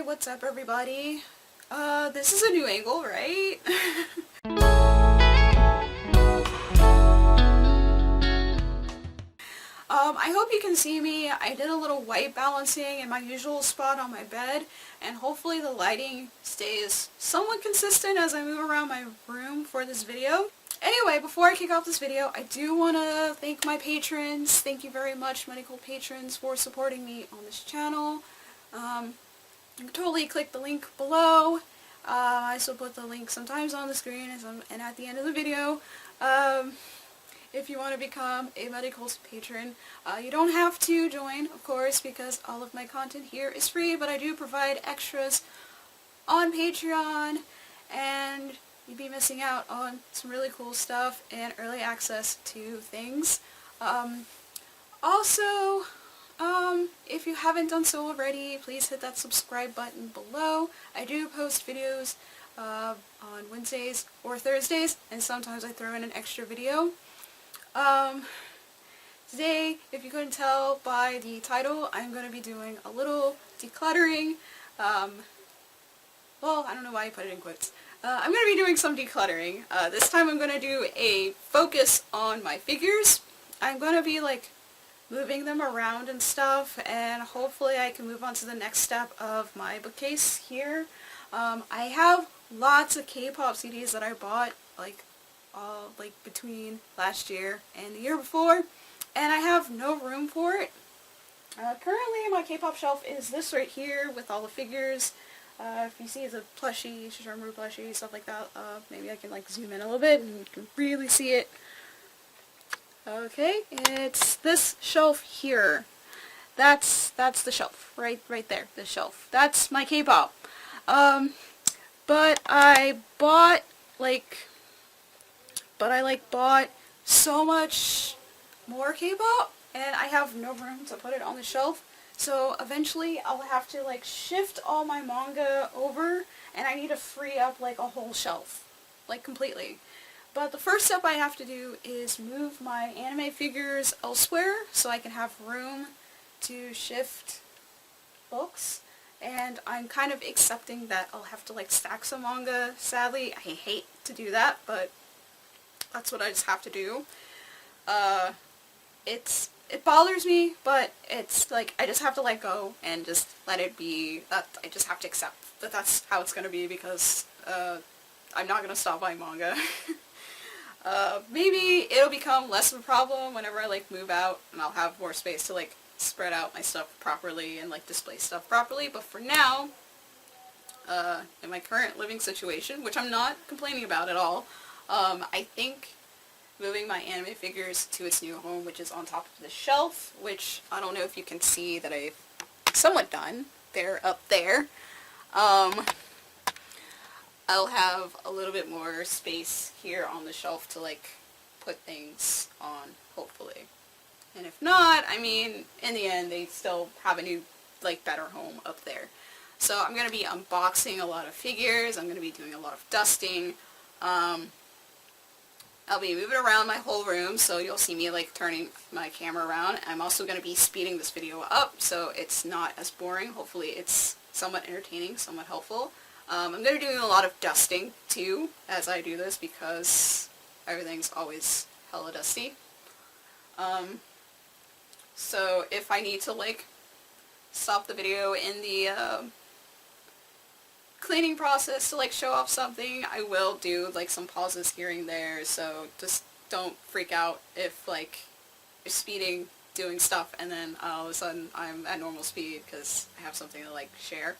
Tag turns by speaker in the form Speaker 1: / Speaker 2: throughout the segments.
Speaker 1: what's up everybody? This is a new angle, right? I hope you can see me. I did a little white balancing in my usual spot on my bed, and hopefully the lighting stays somewhat consistent as I move around my room for this video. Anyway, before I kick off this video, I do want to thank my patrons. Thank you very much, medical patrons, for supporting me on this channel. You can totally click the link below. I still put the link sometimes on the screen and at the end of the video. If you want to become a medical patron, you don't have to join, of course, because all of my content here is free, but I do provide extras on Patreon, and you'd be missing out on some really cool stuff and early access to things. Also, if you haven't done so already, please hit that subscribe button below. I do post videos on Wednesdays or Thursdays, and sometimes I throw in an extra video. Today, if you couldn't tell by the title, I'm going to be doing a little decluttering. Well, I don't know why I put it in quotes. I'm going to be doing some decluttering. This time I'm going to do a focus on my figures. I'm going to be like moving them around and stuff, and hopefully I can move on to the next step of my bookcase here. I have lots of K-pop CDs that I bought like between last year and the year before, and I have no room for it. Currently my K-pop shelf is this right here with all the figures. If you see the plushie, Shizarmu plushie, stuff like that, maybe I can like zoom in a little bit and you can really see it. Okay, it's this shelf here. That's the shelf, right there, the shelf. That's my K-pop. But I bought bought so much more K-pop, and I have no room to put it on the shelf. So eventually I'll have to like shift all my manga over, and I need to free up like a whole shelf, like completely. But the first step I have to do is move my anime figures elsewhere so I can have room to shift books. And I'm kind of accepting that I'll have to like stack some manga. Sadly, I hate to do that, but that's what I just have to do. It bothers me, but it's like I just have to let go and just let it be. That I just have to accept that that's how it's gonna be, because I'm not gonna stop buying manga. Maybe it'll become less of a problem whenever I like move out and I'll have more space to like spread out my stuff properly and like display stuff properly. But for now, in my current living situation, which I'm not complaining about at all, I think moving my anime figures to its new home, which is on top of the shelf, which I don't know if you can see that I've somewhat done. They're up there. I'll have a little bit more space here on the shelf to like put things on, hopefully. And if not, I mean, in the end, they still have a new, like, better home up there. So I'm going to be unboxing a lot of figures. I'm going to be doing a lot of dusting. I'll be moving around my whole room, so you'll see me like turning my camera around. I'm also going to be speeding this video up so it's not as boring. Hopefully it's somewhat entertaining, somewhat helpful. I'm going to be doing a lot of dusting too as I do this, because everything's always hella dusty. So if I need to like stop the video in the cleaning process to like show off something, I will do like some pauses here and there, so just don't freak out if like you're speeding doing stuff and then all of a sudden I'm at normal speed because I have something to like share.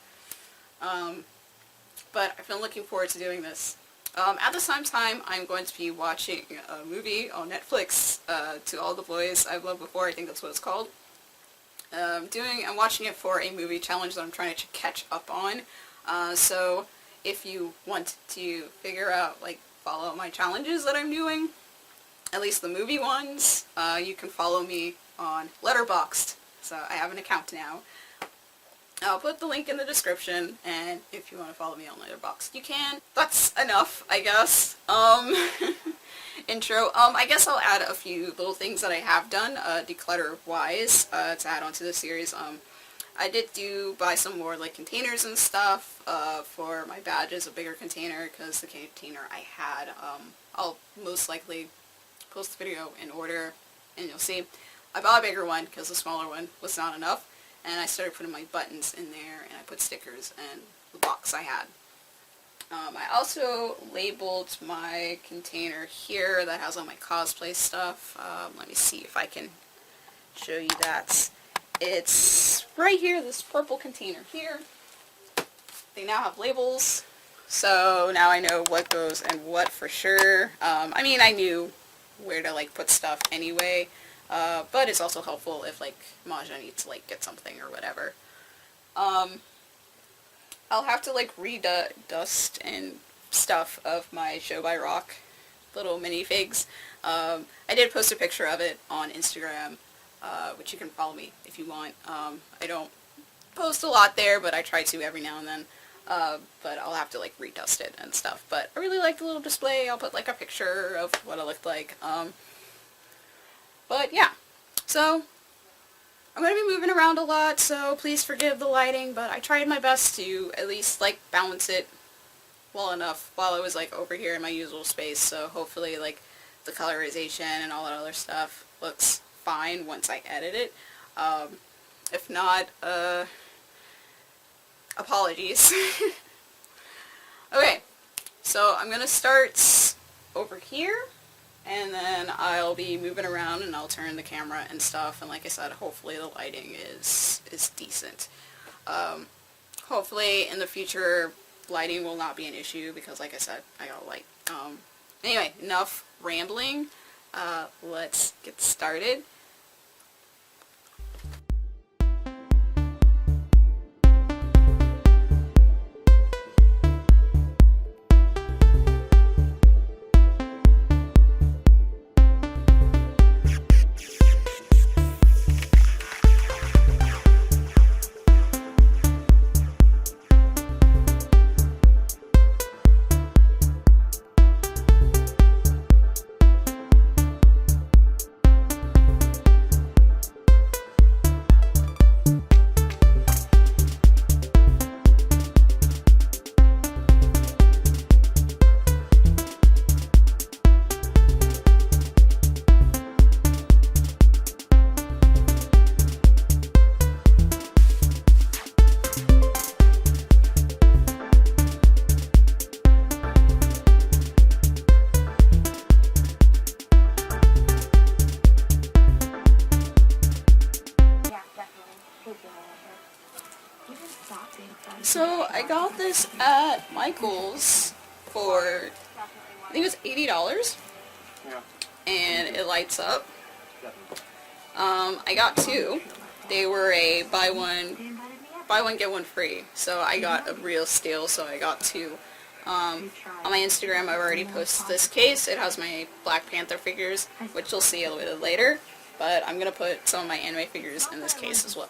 Speaker 1: But I've been looking forward to doing this. At the same time, I'm going to be watching a movie on Netflix, To All the Boys I've Loved Before, I think that's what it's called. I'm watching it for a movie challenge that I'm trying to catch up on. So if you want to figure out, like, follow my challenges that I'm doing, at least the movie ones, you can follow me on Letterboxd. So I have an account now. I'll put the link in the description, and if you want to follow me on Letterboxd, you can. That's enough, I guess. Intro. I guess I'll add a few little things that I have done, declutter-wise, to add onto the series. I did buy some more like containers and stuff for my badges, a bigger container, because the container I had, I'll most likely post the video in order and you'll see. I bought a bigger one because the smaller one was not enough, and I started putting my buttons in there, and I put stickers in the box I had. I also labeled my container here that has all my cosplay stuff. Let me see if I can show you that. It's right here, this purple container here. They now have labels, so now I know what goes and what for sure. I mean, I knew where to like put stuff anyway, but it's also helpful if like Maja needs to like get something or whatever. I'll have to like redust and stuff of my Show by Rock little minifigs. I did post a picture of it on Instagram, which you can follow me if you want. I don't post a lot there, but I try to every now and then. But I'll have to like redust it and stuff. But I really like the little display. I'll put like a picture of what it looked like. But yeah, so I'm going to be moving around a lot, so please forgive the lighting, but I tried my best to at least like balance it well enough while I was like over here in my usual space, so hopefully like the colorization and all that other stuff looks fine once I edit it. If not, apologies. Okay, so I'm going to start over here, and then I'll be moving around and I'll turn the camera and stuff, and like I said, hopefully the lighting is decent. Hopefully in the future lighting will not be an issue because like I said, I got light. Anyway, enough rambling. Let's get started. So I got this at Michael's for, I think it was $80. Yeah. And it lights up. I got two. They were a buy one get one free. So I got a real steal, so I got two. On my Instagram I've already posted this case. It has my Black Panther figures, which you'll see a little bit later. But I'm going to put some of my anime figures in this case as well.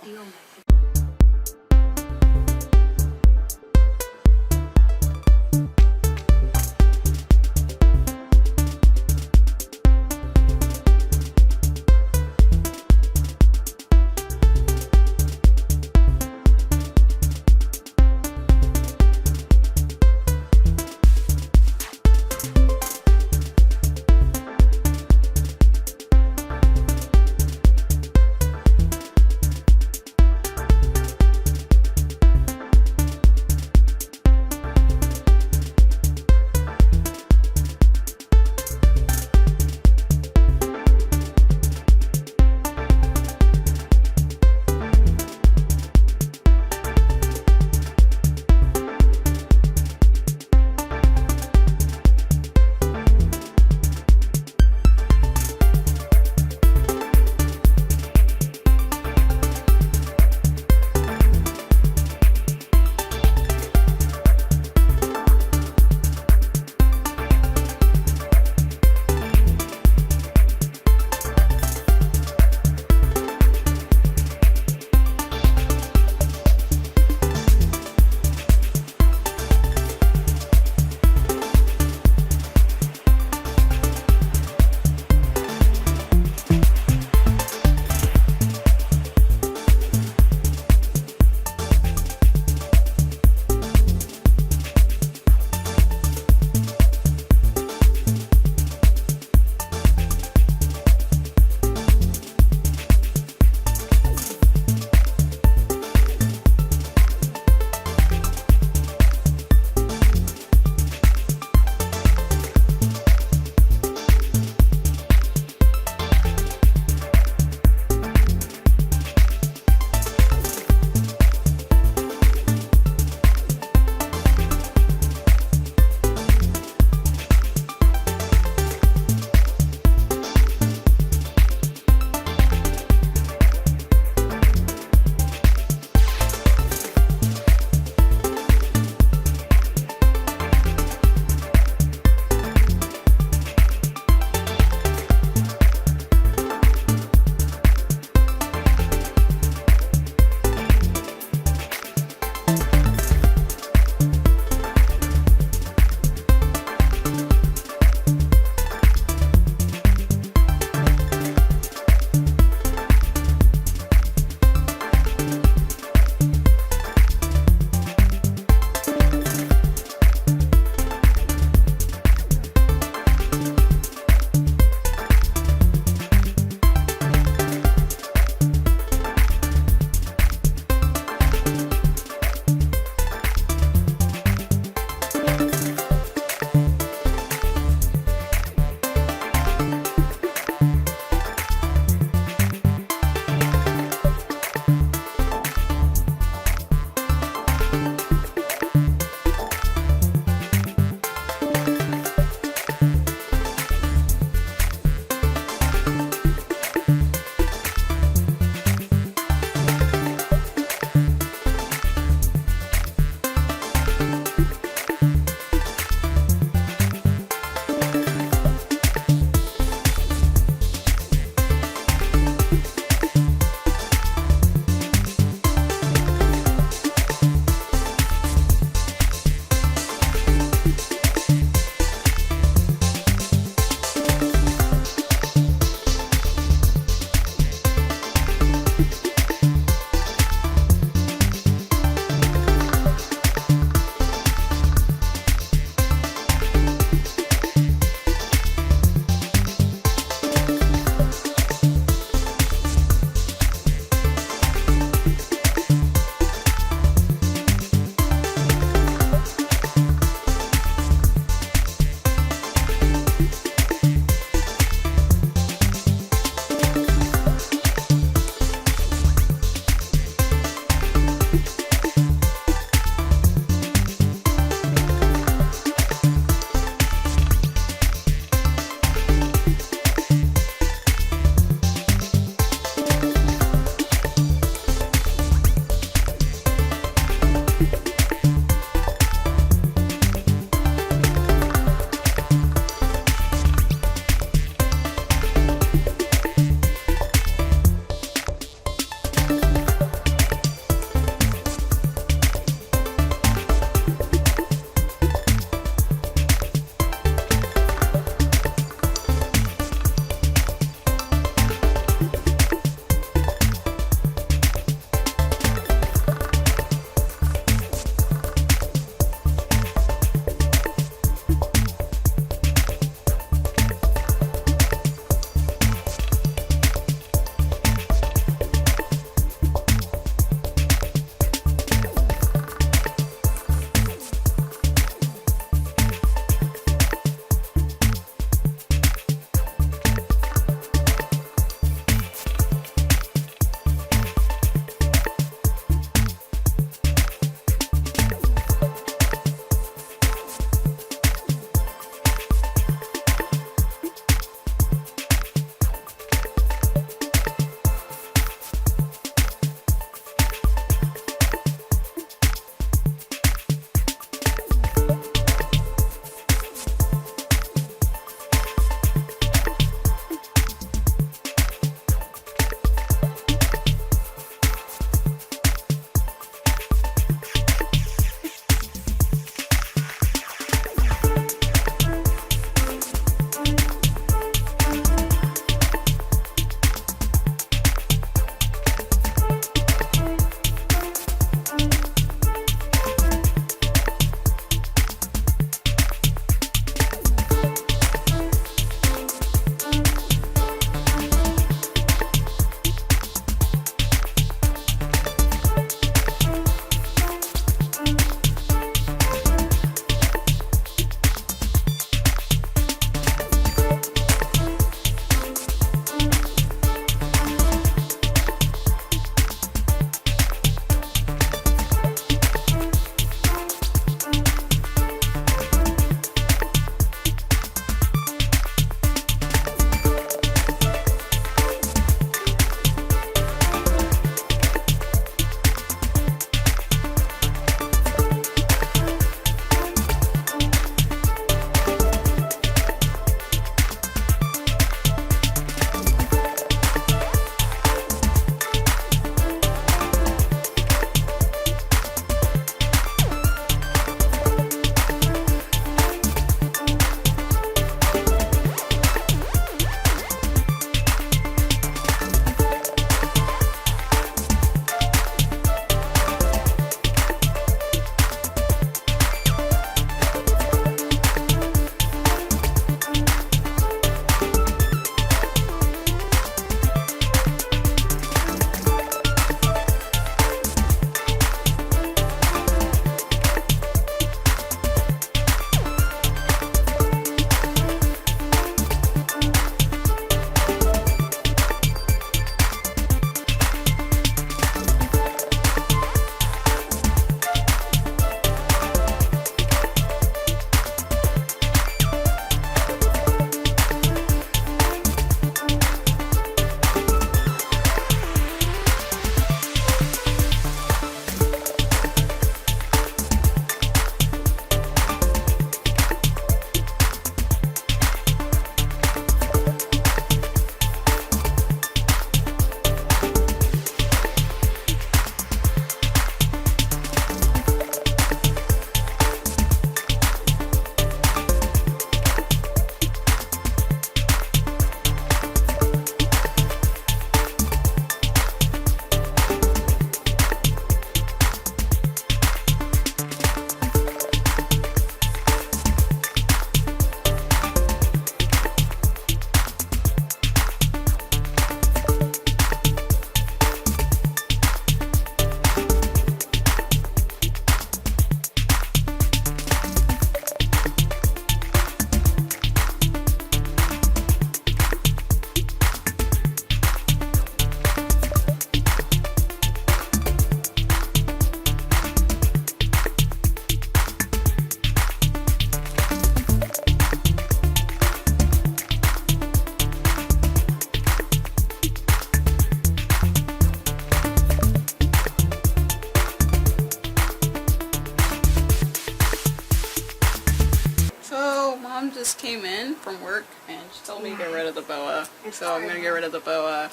Speaker 1: just came in from work and she told me to get rid of the boa. So I'm going to get rid of the boa.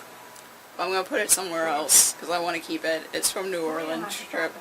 Speaker 1: I'm going to put it somewhere else because I want to keep it. It's from New Orleans trip.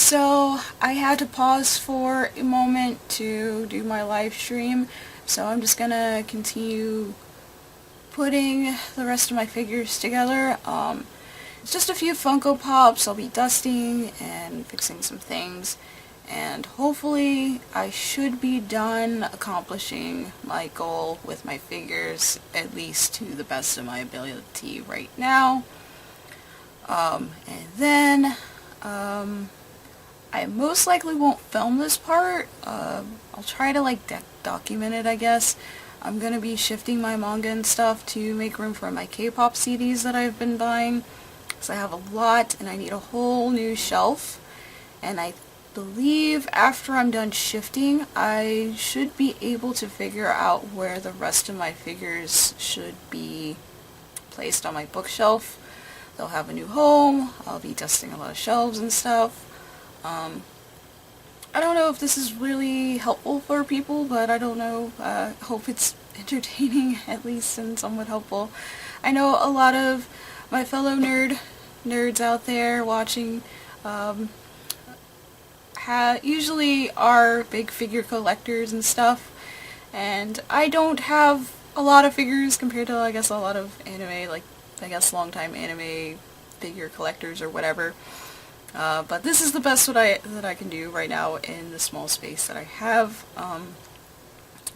Speaker 1: So I had to pause for a moment to do my live stream, so I'm just gonna continue putting the rest of my figures together. It's just a few Funko Pops. I'll be dusting and fixing some things, and hopefully I should be done accomplishing my goal with my figures, at least to the best of my ability right now. And then I most likely won't film this part. I'll try to document it, I guess. I'm gonna be shifting my manga and stuff to make room for my K-pop CDs that I've been buying, because I have a lot and I need a whole new shelf. And I believe after I'm done shifting, I should be able to figure out where the rest of my figures should be placed on my bookshelf. They'll have a new home. I'll be dusting a lot of shelves and stuff. I don't know if this is really helpful for people, but I don't know. Hope it's entertaining at least and somewhat helpful. I know a lot of my fellow nerds out there watching usually are big figure collectors and stuff, and I don't have a lot of figures compared to, I guess, a lot of anime, longtime anime figure collectors or whatever. But this is the best that I can do right now in the small space that I have.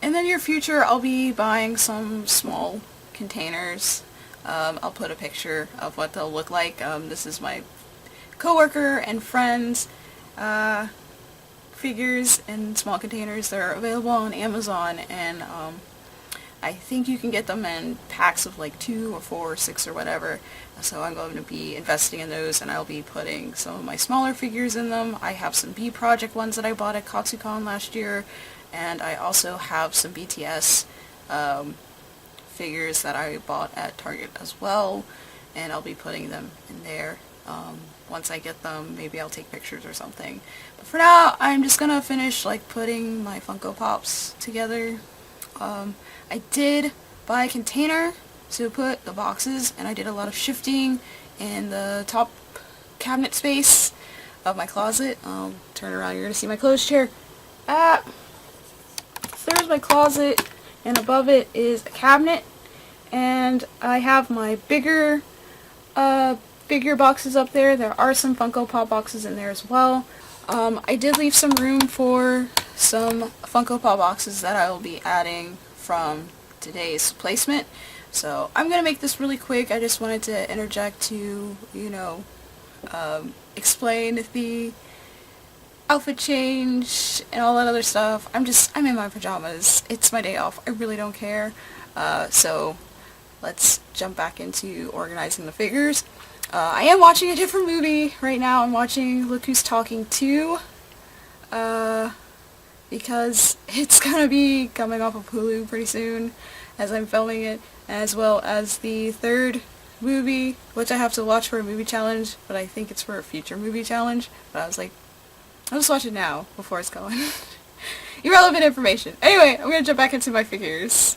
Speaker 1: In the near future, I'll be buying some small containers. I'll put a picture of what they'll look like. This is my coworker and friend's figures in small containers. They're available on Amazon, and I think you can get them in packs of like 2 or 4 or 6 or whatever. So I'm going to be investing in those, and I'll be putting some of my smaller figures in them. I have some B Project ones that I bought at Katsucon last year, and I also have some BTS figures that I bought at Target as well, and I'll be putting them in there. Once I get them, maybe I'll take pictures or something. But for now, I'm just gonna finish like putting my Funko Pops together. I did buy a container to put the boxes, and I did a lot of shifting in the top cabinet space of my closet. Turn around, you're gonna see my clothes chair. There's my closet, and above it is a cabinet, and I have my bigger figure boxes up there. There are some Funko Pop boxes in there as well. I did leave some room for some Funko Pop boxes that I will be adding from today's placement. So I'm going to make this really quick. I just wanted to interject to, you know, explain the outfit change and all that other stuff. I'm in my pajamas. It's my day off. I really don't care. So let's jump back into organizing the figures. I am watching a different movie right now. I'm watching Look Who's Talking 2, because it's gonna be coming off of Hulu pretty soon as I'm filming it, as well as the third movie, which I have to watch for a movie challenge, but I think it's for a future movie challenge. But I was like, I'll just watch it now before it's going. Irrelevant information. Anyway, I'm gonna jump back into my figures.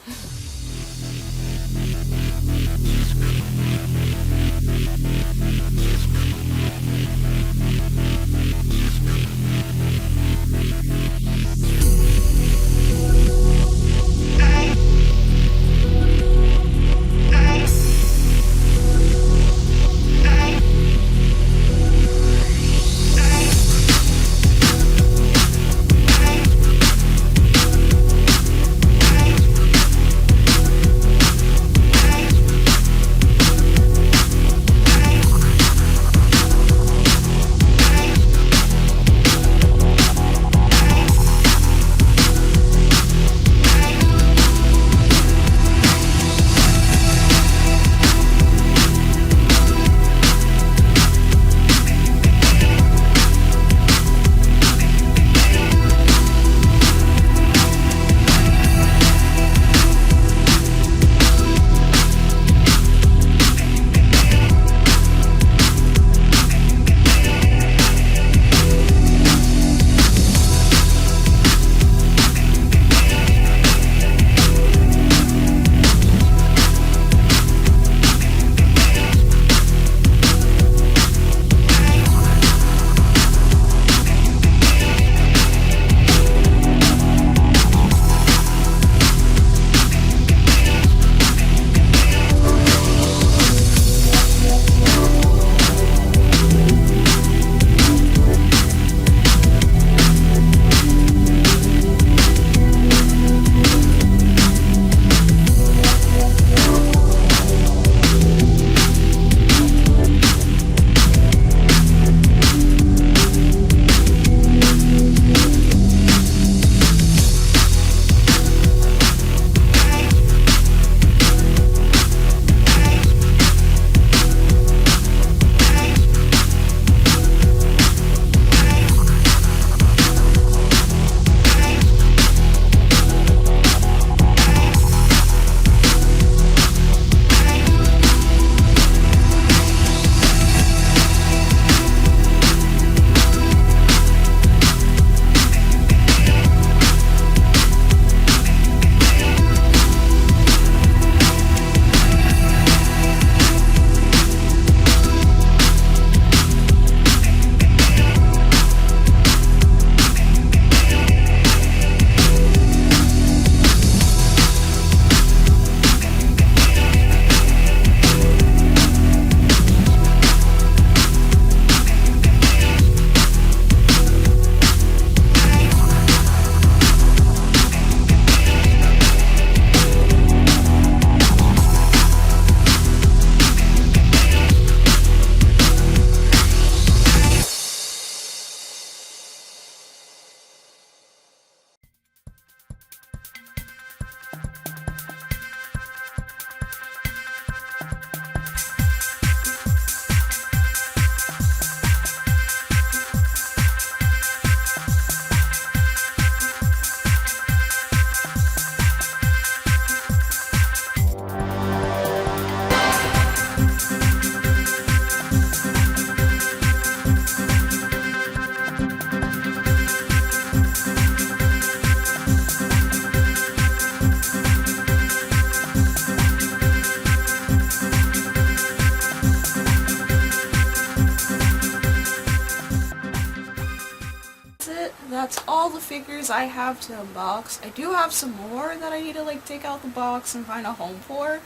Speaker 1: all the figures I have to unbox. I do have some more that I need to like take out the box and find a home for,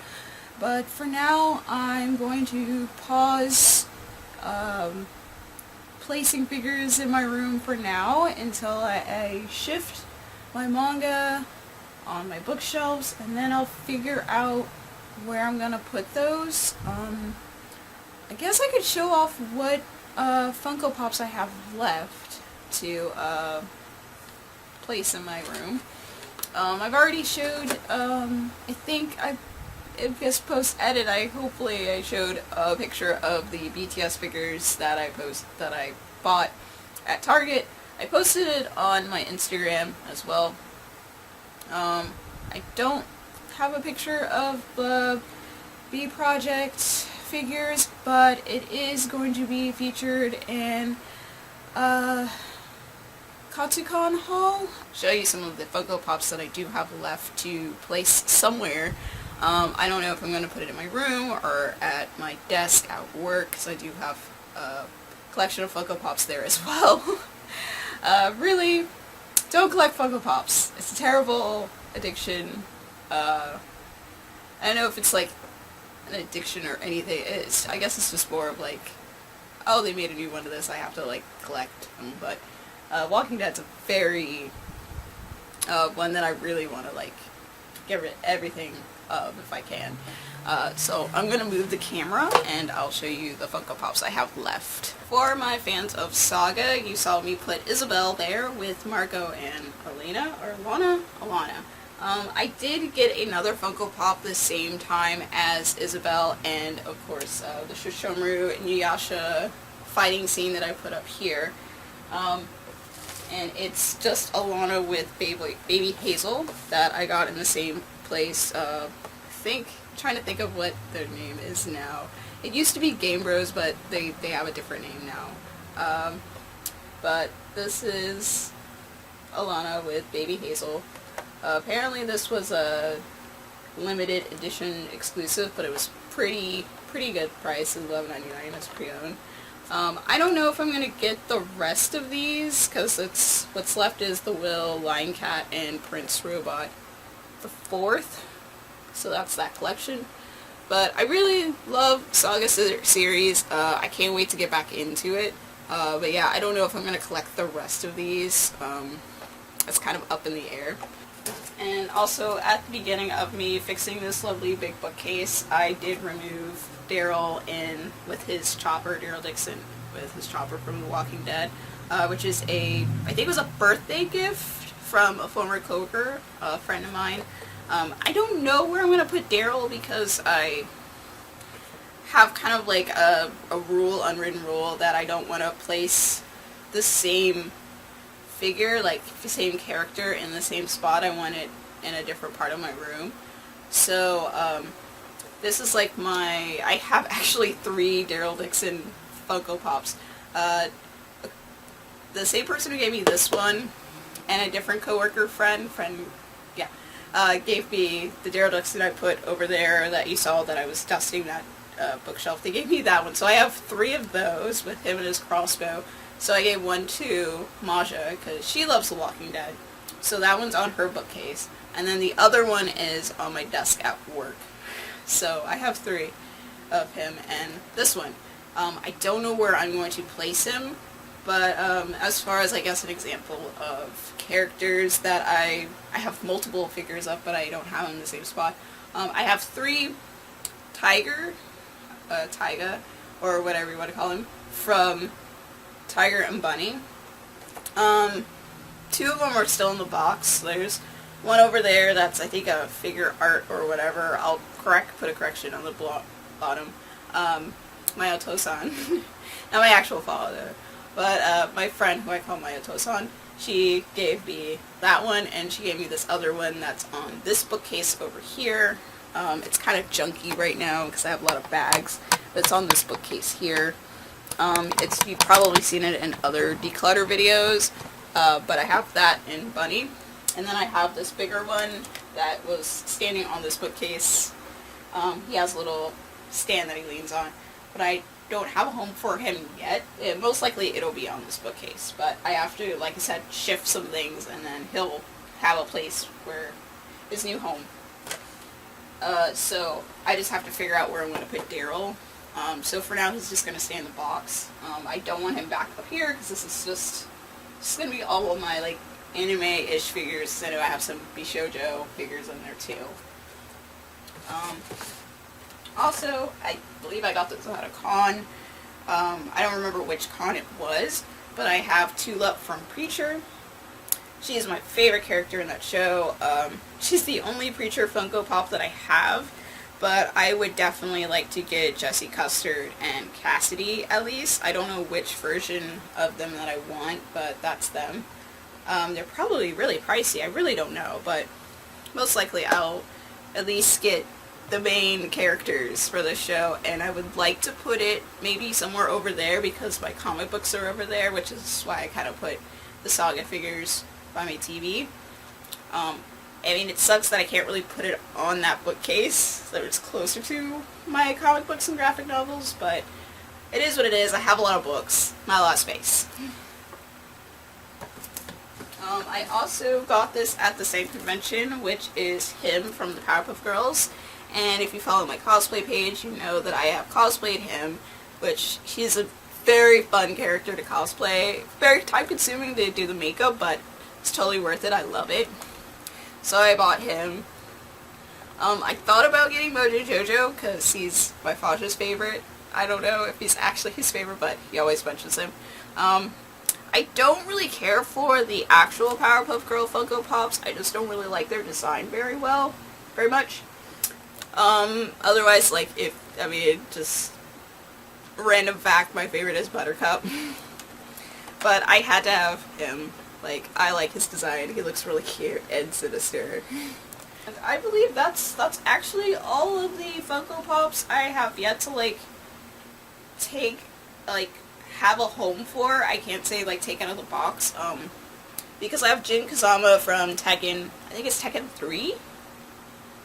Speaker 1: but for now I'm going to pause placing figures in my room for now until I shift my manga on my bookshelves, and then I'll figure out where I'm gonna put those. I guess I could show off what Funko Pops I have left to place in my room. I've already showed, I think if this post edit, hopefully I showed a picture of the BTS figures that I bought at Target. I posted it on my Instagram as well. I don't have a picture of the B Project figures, but it is going to be featured in Katsucon haul. Show you some of the Funko Pops that I do have left to place somewhere. I don't know if I'm going to put it in my room or at my desk at work, because I do have a collection of Funko Pops there as well. Really, don't collect Funko Pops. It's a terrible addiction. I don't know if it's like an addiction or anything. I guess it's just more of like, oh, they made a new one of this, I have to like collect them. But Walking Dead's a very one that I really want to like get rid of everything of if I can. So I'm gonna move the camera and I'll show you the Funko Pops I have left. For my fans of Saga, you saw me put Isabel there with Marco and Alana. I did get another Funko Pop the same time as Isabel, and of course the Shishomaru and Yuyasha fighting scene that I put up here. And it's just Alana with baby Hazel that I got in the same place. I'm trying to think of what their name is now. It used to be Game Bros, but they have a different name now. But this is Alana with baby Hazel. Apparently this was a limited edition exclusive, but it was pretty good price, $11.99 as pre-owned. I don't know if I'm gonna get the rest of these, because what's left is the Will, Lion Cat, and Prince Robot, the 4th. So that's that collection. But I really love Saga series. I can't wait to get back into it. But yeah, I don't know if I'm gonna collect the rest of these. It's kind of up in the air. And also, at the beginning of me fixing this lovely big bookcase, I did remove Daryl with his chopper, Daryl Dixon with his chopper from The Walking Dead, which is I think it was a birthday gift from a former coworker, a friend of mine. I don't know where I'm going to put Daryl, because I have kind of like a unwritten rule, that I don't want to place the same figure, like the same character, in the same spot. I want it in a different part of my room. So this is like I have actually 3 Daryl Dixon Funko Pops. The same person who gave me this one, and a different coworker gave me the Daryl Dixon I put over there that you saw that I was dusting that bookshelf. They gave me that one, so I have 3 of those with him and his crossbow. So I gave one to Maja, because she loves The Walking Dead. So that one's on her bookcase. And then the other one is on my desk at work. So I have 3 of him, and this one. I don't know where I'm going to place him, but as far as, I guess, an example of characters that I have multiple figures of, but I don't have them in the same spot. I have 3 Taiga, or whatever you want to call him, from Tiger and Bunny. 2 of them are still in the box. There's one over there that's, I think, a figure art or whatever. I'll put a correction on the bottom. Mayoto-san. Not my actual father, but my friend, who I call Mayoto-san, she gave me that one, and she gave me this other one that's on this bookcase over here. It's kind of junky right now because I have a lot of bags, but it's on this bookcase here. You've probably seen it in other Declutter videos, but I have that in Bunny. And then I have this bigger one that was standing on this bookcase. He has a little stand that he leans on. But I don't have a home for him yet. Most likely it'll be on this bookcase, but I have to, like I said, shift some things, and then he'll have a place where his new home. So I just have to figure out where I'm going to put Daryl. So for now he's just going to stay in the box. I don't want him back up here because this is going to be all of my like anime-ish figures. I know I have some Bishojo figures in there too. Also, I believe I got this at a con. I don't remember which con it was, but I have Tulip from Preacher. She is my favorite character in that show. She's the only Preacher Funko Pop that I have, but I would definitely like to get Jessie Custard and Cassidy at least. I don't know which version of them that I want, but that's them. They're probably really pricey. I really don't know, but most likely I'll at least get the main characters for the show, and I would like to put it maybe somewhere over there because my comic books are over there, which is why I kind of put the Saga figures by my TV. I mean, it sucks that I can't really put it on that bookcase, so it's closer to my comic books and graphic novels, but it is what it is. I have a lot of books, not a lot of space. I also got this at the same convention, which is him from the Powerpuff Girls. And if you follow my cosplay page, you know that I have cosplayed him, which he's a very fun character to cosplay. Very time consuming to do the makeup, but it's totally worth it. I love it. So I bought him. I thought about getting Mojo Jojo because he's my Faja's favorite. I don't know if he's actually his favorite, but he always mentions him. I don't really care for the actual Powerpuff Girl Funko Pops. I just don't really like their design very much. Otherwise, like, just random fact, my favorite is Buttercup. But I had to have him. Like, I like his design. He looks really cute and sinister. And I believe that's actually all of the Funko Pops I have yet to, like, have a home for. I can't say, like, take out of the box. Because I have Jin Kazama from Tekken, I think it's Tekken 3?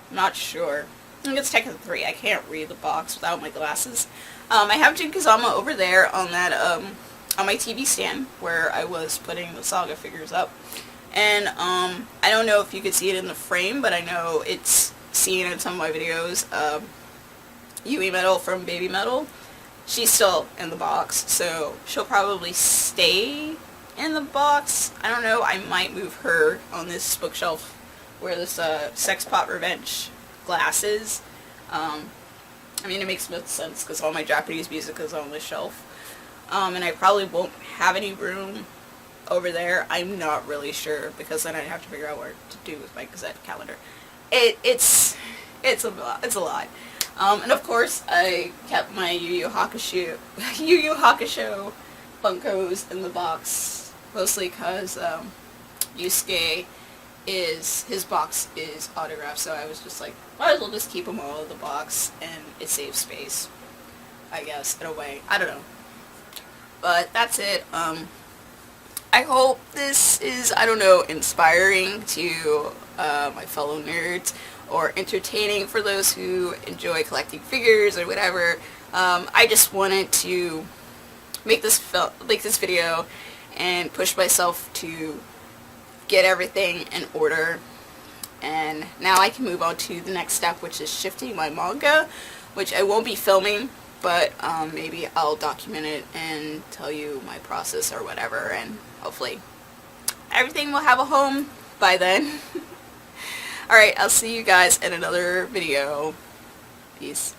Speaker 1: I'm not sure. I think it's Tekken 3. I can't read the box without my glasses. I have Jin Kazama over there on that, on my TV stand where I was putting the Saga figures up. And, I don't know if you could see it in the frame, but I know it's seen in some of my videos. Yui Metal from Baby Metal. She's still in the box, so she'll probably stay in the box. I don't know, I might move her on this bookshelf where this, Sex Pot Revenge glass is. I mean, it makes most sense because all my Japanese music is on this shelf. And I probably won't have any room over there. I'm not really sure because then I'd have to figure out what to do with my Gazette calendar. It's a lot. And of course, I kept my Yu Yu Hakusho Funkos in the box, mostly because Yusuke his box is autographed, so I was just like, might as well just keep them all in the box, and it saves space, I guess, in a way. I don't know. But that's it. I hope this is, I don't know, inspiring to my fellow nerds, or entertaining for those who enjoy collecting figures or whatever. I just wanted to make this video and push myself to get everything in order, and now I can move on to the next step, which is shifting my manga, which I won't be filming, but maybe I'll document it and tell you my process or whatever, and hopefully everything will have a home by then. Alright, I'll see you guys in another video. Peace.